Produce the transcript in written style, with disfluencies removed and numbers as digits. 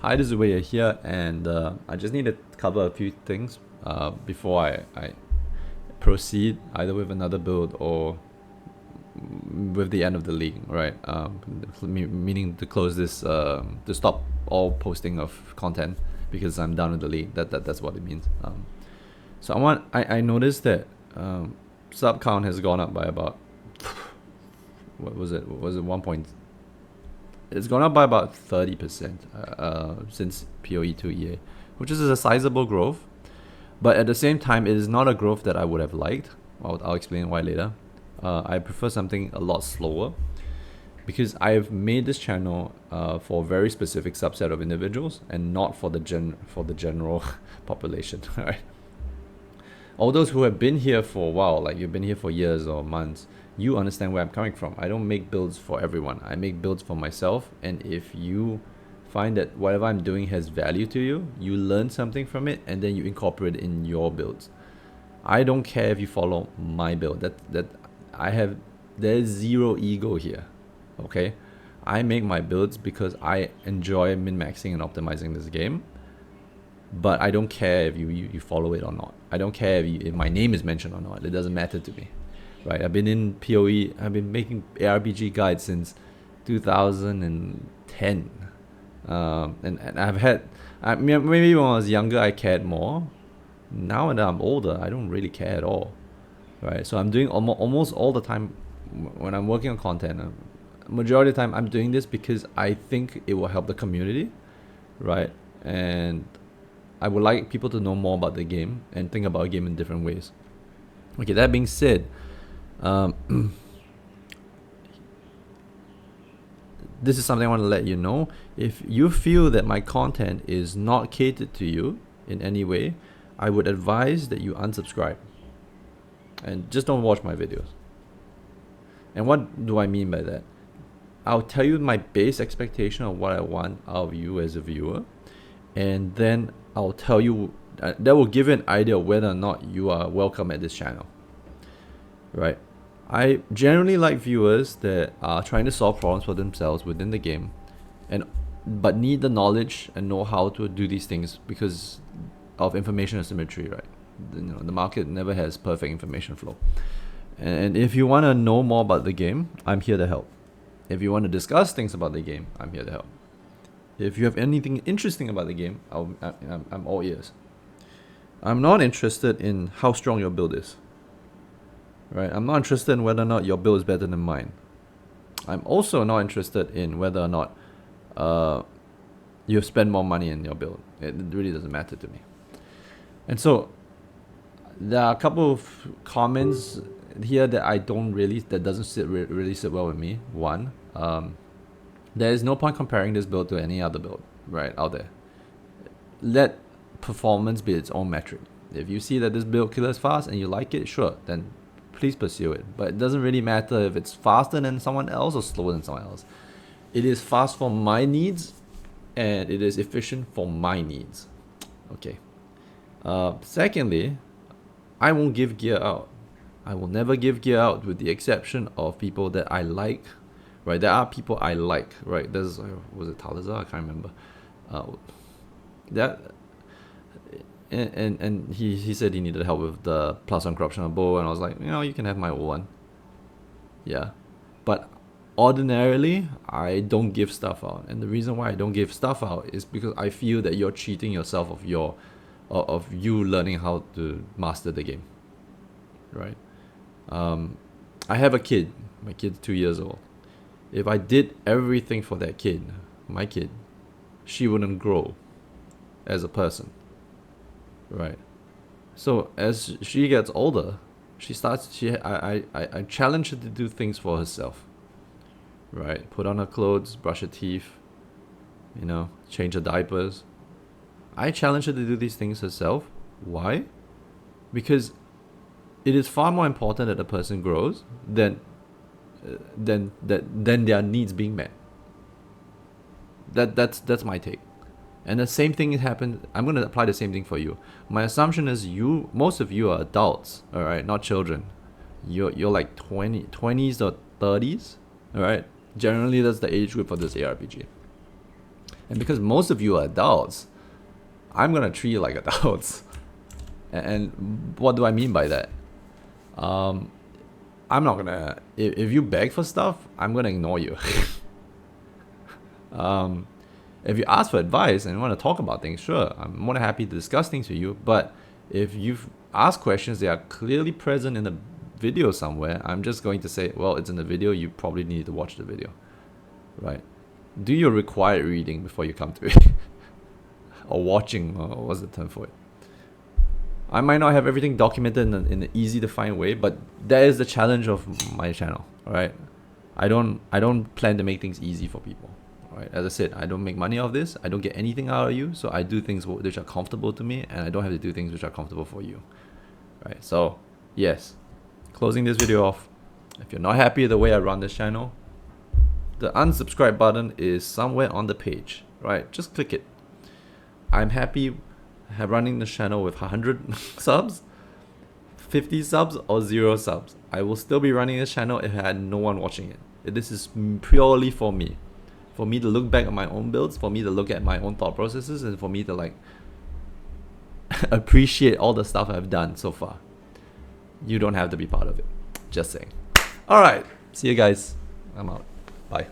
Hi, this is Wei here, and I just need to cover a few things before I proceed either with another build or with the end of the league, right? Meaning to close this, to stop all posting of content because I'm done with the league. That's what it means. So I noticed that sub count has gone up by about what was it? Was it 1. It's gone up by about 30% since PoE to EA, which is a sizable growth. But at the same time, it is not a growth that I would have liked. I'll explain why later. I prefer something a lot slower because I've made this channel for a very specific subset of individuals and not for the general population. Right? All those who have been here for a while, like you've been here for years or months, you understand where I'm coming from. I don't make builds for everyone. I make builds for myself. And if you find that whatever I'm doing has value to you, you learn something from it, and then you incorporate it in your builds. I don't care if you follow my build. There's zero ego here. Okay? I make my builds because I enjoy min-maxing and optimizing this game. But I don't care if you follow it or not. I don't care if my name is mentioned or not. It doesn't matter to me. Right? I've been in PoE. I've been making ARPG guides since 2010. And I've had... maybe when I was younger, I cared more. Now that I'm older, I don't really care at all. Right? So I'm doing almost all the time when I'm working on content. Majority of the time, I'm doing this because I think it will help the community. Right? And I would like people to know more about the game and think about a game in different ways. Okay, that being said, this is something I want to let you know. If you feel that my content is not catered to you in any way, I would advise that you unsubscribe and just don't watch my videos. And what do I mean by that? I'll tell you my base expectation of what I want out of you as a viewer, and then I'll tell you that will give you an idea of whether or not you are welcome at this channel. Right? I generally like viewers that are trying to solve problems for themselves within the game, but need the knowledge and know how to do these things because of information asymmetry, right? The market never has perfect information flow. And if you want to know more about the game, I'm here to help. If you want to discuss things about the game, I'm here to help. If you have anything interesting about the game, I'm all ears. I'm not interested in how strong your build is. Right? I'm not interested in whether or not your build is better than mine. I'm also not interested in whether or not you spend more money in your build. It really doesn't matter to me. And so there are a couple of comments here that doesn't really sit well with me. One, there is no point comparing this build to any other build, right, out there. Let performance be its own metric. If you see that this build kills fast and you like it, sure, then please pursue it. But it doesn't really matter if it's faster than someone else or slower than someone else. It is fast for my needs, and it is efficient for my needs. Okay. Secondly, I won't give gear out. I will never give gear out with the exception of people that I like. Right, there are people I like. Right, there's was it Talazar? I can't remember. And he said he needed help with the +1 corruption on bow, and I was like, you can have my old one. Yeah, but ordinarily I don't give stuff out, and the reason why I don't give stuff out is because I feel that you're cheating yourself of you learning how to master the game. Right. I have a kid. My kid's 2 years old. If I did everything for that kid, my kid, she wouldn't grow as a person. Right. So as she gets older, I challenge her to do things for herself. Right. Put on her clothes, brush her teeth, change her diapers. I challenge her to do these things herself. Why? Because it is far more important that a person grows than their needs being met. That's my take. And the same thing happened. I'm going to apply the same thing for you. My assumption is most of you are adults, all right, not children. You're like 20s or 30s, all right. Generally, that's the age group for this ARPG. And because most of you are adults, I'm gonna treat you like adults. And what do I mean by that? I'm not gonna, if you beg for stuff, I'm gonna ignore you. If you ask for advice and want to talk about things, sure, I'm more than happy to discuss things with you. But if you've asked questions that are clearly present in the video somewhere, I'm just going to say, well, it's in the video, you probably need to watch the video, right? Do your required reading before you come to it. Or watching, or what's the term for it? I might not have everything documented in an easy to find way, but that is the challenge of my channel, alright? I don't plan to make things easy for people. Right. As I said, I don't make money off this. I don't get anything out of you. So I do things which are comfortable to me, and I don't have to do things which are comfortable for you. Right. So yes, closing this video off. If you're not happy with the way I run this channel, the unsubscribe button is somewhere on the page. Right. Just click it. I'm happy running the channel with 100 subs, 50 subs, or 0 subs. I will still be running this channel if I had no one watching it. This is purely for me. For me to look back at my own builds, for me to look at my own thought processes, and for me to like appreciate all the stuff I've done so far. You don't have to be part of it. Just saying. Alright, see you guys. I'm out. Bye.